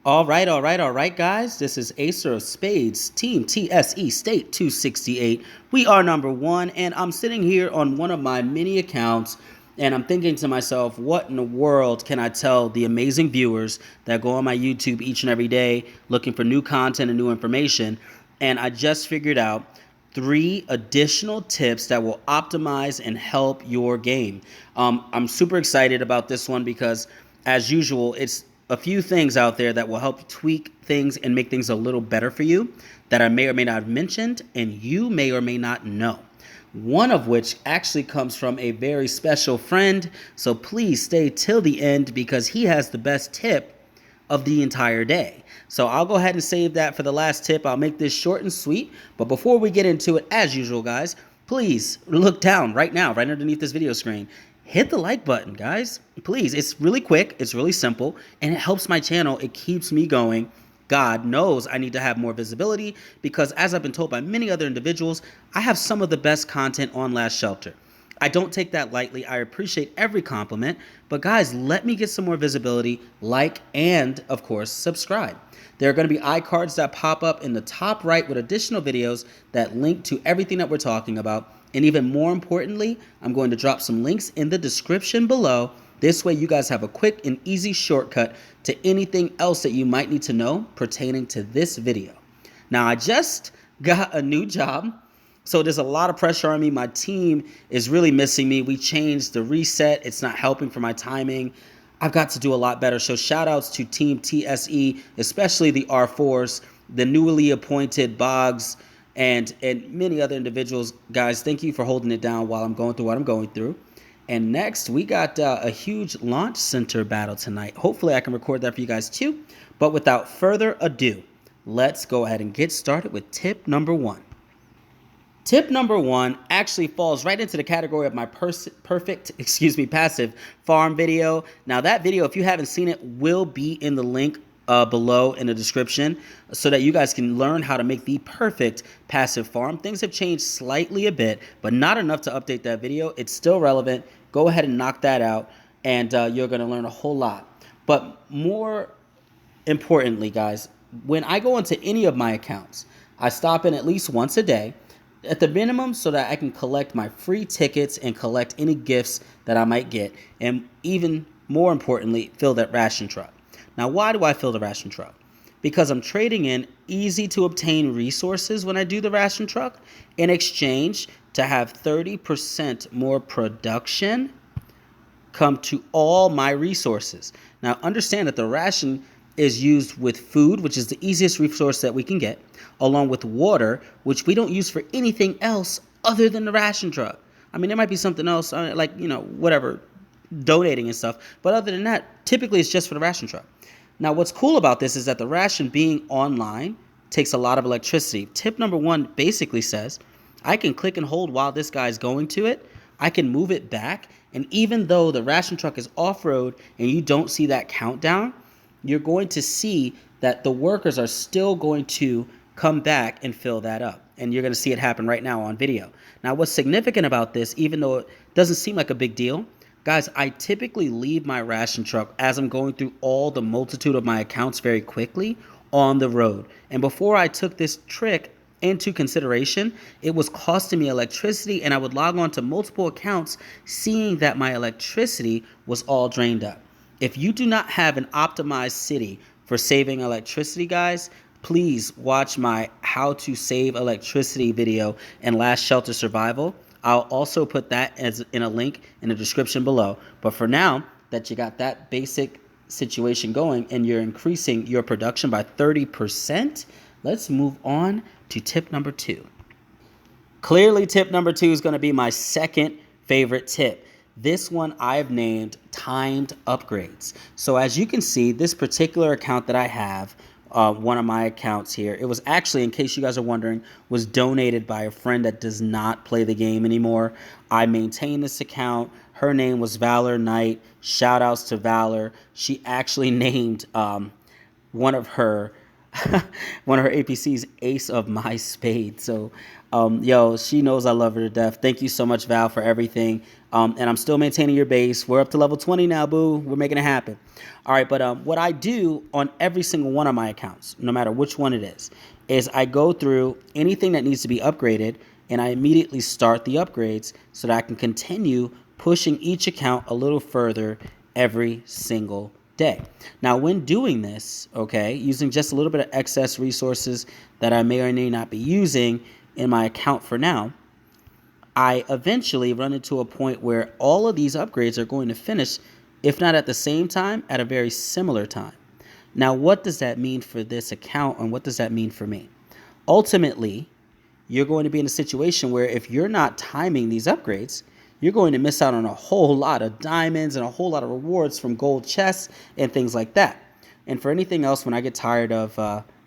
All right, guys. This is Acer of Spades, Team TSE State 268. We are number one, and I'm sitting here on one of my mini accounts, and I'm thinking to myself, what in the world can I tell the amazing viewers that go on my YouTube each and every day looking for new content and new information? And I just figured out 3 additional tips that will optimize and help your game. I'm super excited about this one because, as usual, it's a few things out there that will help tweak things and make things a little better for you that I may or may not have mentioned and you may or may not know. One of which actually comes from a very special friend, so please stay till the end because he has the best tip of the entire day. So I'll go ahead and save that for the last tip. I'll make this short and sweet, but before we get into it, as usual, guys, please look down right now, right underneath this video screen. Hit the like button, guys. Please, it's really quick, it's really simple, and it helps my channel. It keeps me going. God knows I need to have more visibility because, as I've been told by many other individuals, I have some of the best content on Last Shelter. I don't take that lightly. I appreciate every compliment, but guys, let me get some more visibility, like, and of course, subscribe. There are going to be iCards that pop up in the top right with additional videos that link to everything that we're talking about. And even more importantly, I'm going to drop some links in the description below. This way you guys have a quick and easy shortcut to anything else that you might need to know pertaining to this video. Now, I just got a new job, so there's a lot of pressure on me. My team is really missing me. We changed the reset. It's not helping for my timing. I've got to do a lot better. So shout outs to Team TSE, especially the R4s, the newly appointed Boggs, and many other individuals. Guys, thank you for holding it down while I'm going through what I'm going through. And next, we got a huge launch center battle tonight. Hopefully, I can record that for you guys too. But without further ado, let's go ahead and get started with tip number one. Tip number one actually falls right into the category of my passive farm video. Now, that video, if you haven't seen it, will be in the link below in the description so that you guys can learn how to make the perfect passive farm. Things have changed slightly a bit, but not enough to update that video. It's still relevant. Go ahead and knock that out, and you're going to learn a whole lot. But more importantly, guys, when I go into any of my accounts, I stop in at least once a day at the minimum so that I can collect my free tickets and collect any gifts that I might get, and even more importantly, fill that ration truck. Now, why do I fill the ration truck? Because I'm trading in easy to obtain resources when I do the ration truck in exchange to have 30% more production come to all my resources. Now, understand that the ration is used with food, which is the easiest resource that we can get, along with water, which we don't use for anything else other than the ration truck. I mean, there might be something else, like, whatever, donating and stuff. But other than that, typically it's just for the ration truck. Now, what's cool about this is that the ration being online takes a lot of electricity. Tip number one basically says, I can click and hold while this guy's going to it. I can move it back. And even though the ration truck is off-road and you don't see that countdown, you're going to see that the workers are still going to come back and fill that up. And you're going to see it happen right now on video. Now, what's significant about this, even though it doesn't seem like a big deal, guys, I typically leave my ration truck as I'm going through all the multitude of my accounts very quickly on the road. And before I took this trick into consideration, it was costing me electricity, and I would log on to multiple accounts seeing that my electricity was all drained up. If you do not have an optimized city for saving electricity, guys, please watch my how to save electricity video in Last Shelter Survival. I'll also put that as in a link in the description below. But for now, that you got that basic situation going and you're increasing your production by 30%, let's move on to tip number two. Clearly, tip number two is going to be my second favorite tip. This one I've named timed upgrades. So as you can see, this particular account that I have, one of my accounts here, it was actually, in case you guys are wondering, was donated by a friend that does not play the game anymore. I maintain this account. Her name was Valor Knight. Shout outs to Valor. She actually named one of her one of her APCs, Ace of My Spade. So, yo, she knows I love her to death. Thank you so much, Val, for everything. And I'm still maintaining your base. We're up to level 20 now, boo. We're making it happen. All right, but what I do on every single one of my accounts, no matter which one it is I go through anything that needs to be upgraded, and I immediately start the upgrades so that I can continue pushing each account a little further every single day. Now, when doing this, okay, using just a little bit of excess resources that I may or may not be using in my account for now, I eventually run into a point where all of these upgrades are going to finish, if not at the same time, at a very similar time. Now, what does that mean for this account, and what does that mean for me? Ultimately, you're going to be in a situation where if you're not timing these upgrades, you're going to miss out on a whole lot of diamonds and a whole lot of rewards from gold chests and things like that. And for anything else, when I get tired of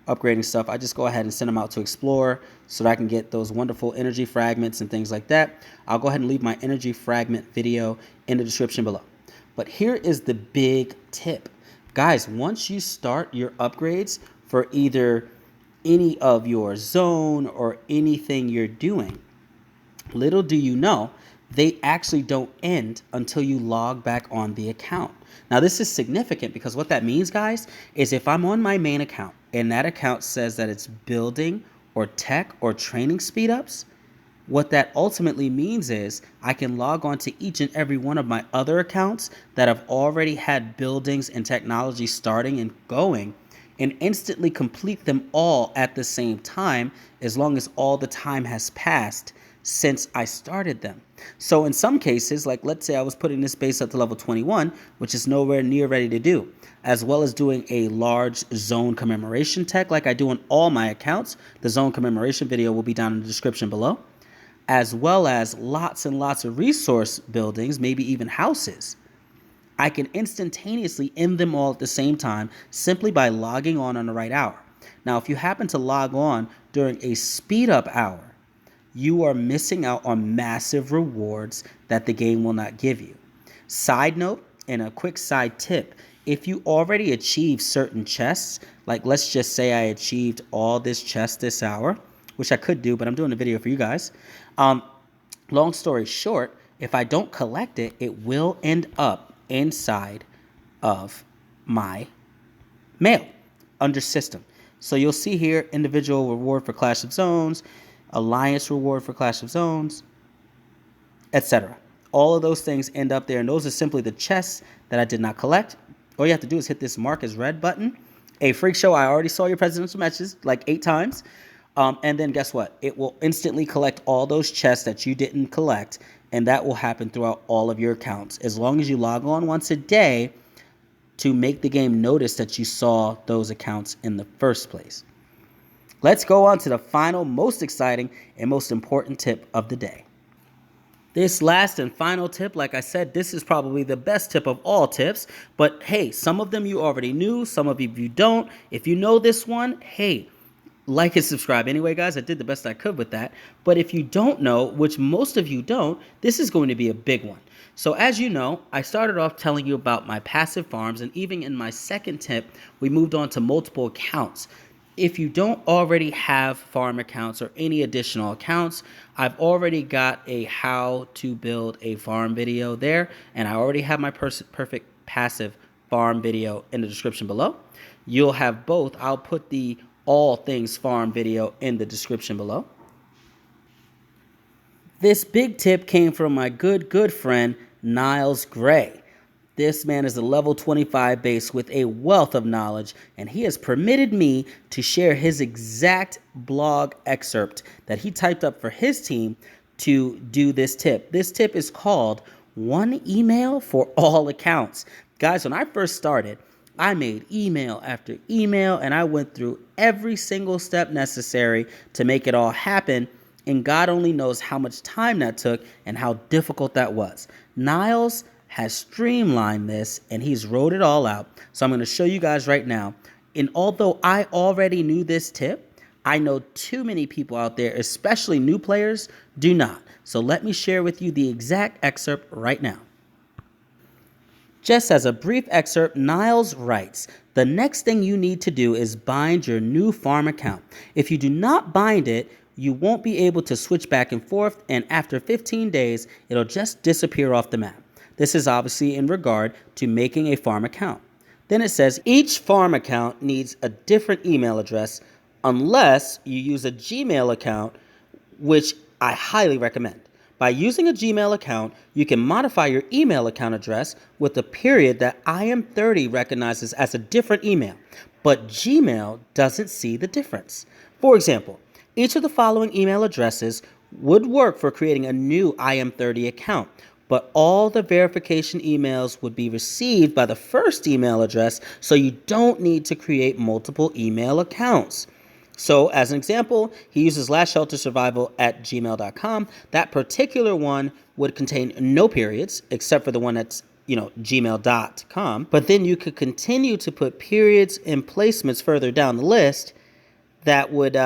upgrading stuff, I just go ahead and send them out to explore so that I can get those wonderful energy fragments and things like that. I'll go ahead and leave my energy fragment video in the description below. But here is the big tip. Guys, once you start your upgrades for either any of your zone or anything you're doing, little do you know, they actually don't end until you log back on the account. Now, this is significant because what that means, guys, is if I'm on my main account and that account says that it's building or tech or training speed ups, what that ultimately means is I can log on to each and every one of my other accounts that have already had buildings and technology starting and going, and instantly complete them all at the same time, as long as all the time has passed since I started them. So in some cases, like let's say I was putting this base up to level 21, which is nowhere near ready to do, as well as doing a large zone commemoration tech like I do on all my accounts. The zone commemoration video will be down in the description below, as well as lots and lots of resource buildings, maybe even houses. I can instantaneously end them all at the same time simply by logging on the right hour. Now, if you happen to log on during a speed up hour, you are missing out on massive rewards that the game will not give you. Side note, and a quick side tip, if you already achieved certain chests, like let's just say I achieved all this chest this hour, which I could do, but I'm doing a video for you guys. Long story short, if I don't collect it, it will end up inside of my mail under system. So you'll see here individual reward for Clash of Zones, alliance reward for Clash of Zones, etc. All of those things end up there, and those are simply the chests that I did not collect. All you have to do is hit this mark as red button. A freak show, I already saw your presidential matches like 8 times. And then guess what? It will instantly collect all those chests that you didn't collect, and that will happen throughout all of your accounts, as long as you log on once a day to make the game notice that you saw those accounts in the first place. Let's go on to the final, most exciting, and most important tip of the day. This last and final tip, like I said, this is probably the best tip of all tips. But hey, some of them you already knew, some of you don't. If you know this one, hey, like and subscribe. Anyway, guys, I did the best I could with that. But if you don't know, which most of you don't, this is going to be a big one. So as you know, I started off telling you about my passive farms, and even in my second tip, we moved on to multiple accounts. If you don't already have farm accounts or any additional accounts, I've already got a how to build a farm video there, and I already have my perfect passive farm video in the description below. You'll have both. I'll put the all things farm video in the description below. This big tip came from my good friend Niles Gray. This man is a level 25 base with a wealth of knowledge, and he has permitted me to share his exact blog excerpt that he typed up for his team to do this tip. This tip is called One Email for All Accounts. Guys, when I first started, I made email after email, and I went through every single step necessary to make it all happen, and God only knows how much time that took and how difficult that was. Niles has streamlined this, and he's wrote it all out. So I'm going to show you guys right now. And although I already knew this tip, I know too many people out there, especially new players, do not. So let me share with you the exact excerpt right now. Just as a brief excerpt, Niles writes, the next thing you need to do is bind your new farm account. If you do not bind it, you won't be able to switch back and forth, and after 15 days, it'll just disappear off the map. This is obviously in regard to making a farm account. Then it says each farm account needs a different email address unless you use a Gmail account, which I highly recommend. By using a Gmail account, you can modify your email account address with a period that IM30 recognizes as a different email, but Gmail doesn't see the difference. For example, each of the following email addresses would work for creating a new IM30 account, but all the verification emails would be received by the first email address, so you don't need to create multiple email accounts. So as an example, he uses lastsheltersurvival@gmail.com. That particular one would contain no periods, except for the one that's, gmail.com. But then you could continue to put periods and placements further down the list that would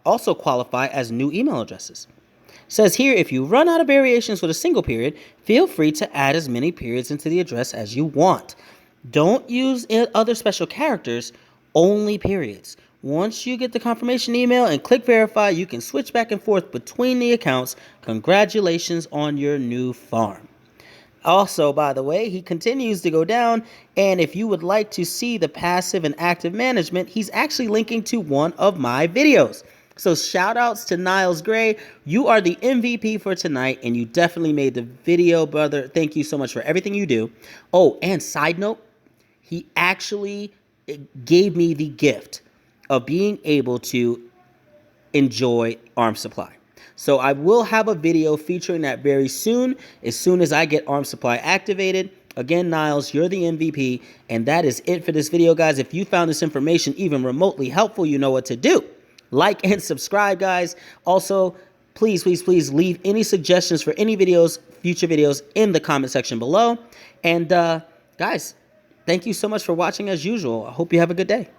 also qualify as new email addresses. It says here, if you run out of variations with a single period, feel free to add as many periods into the address as you want. Don't use other special characters, only periods. Once you get the confirmation email and click verify, you can switch back and forth between the accounts. Congratulations on your new farm. Also, by the way, he continues to go down, and if you would like to see the passive and active management, he's actually linking to one of my videos. So shout outs to Niles Gray. You are the MVP for tonight, and you definitely made the video, brother. Thank you so much for everything you do. Oh, and side note, he actually gave me the gift of being able to enjoy Arm Supply. So I will have a video featuring that very soon as I get Arm Supply activated. Again, Niles, you're the MVP, and that is it for this video, guys. If you found this information even remotely helpful, you know what to do. Like and subscribe, guys. Also, please leave any suggestions for any videos, future videos, in the comment section below. And guys, thank you so much for watching as usual. I hope you have a good day.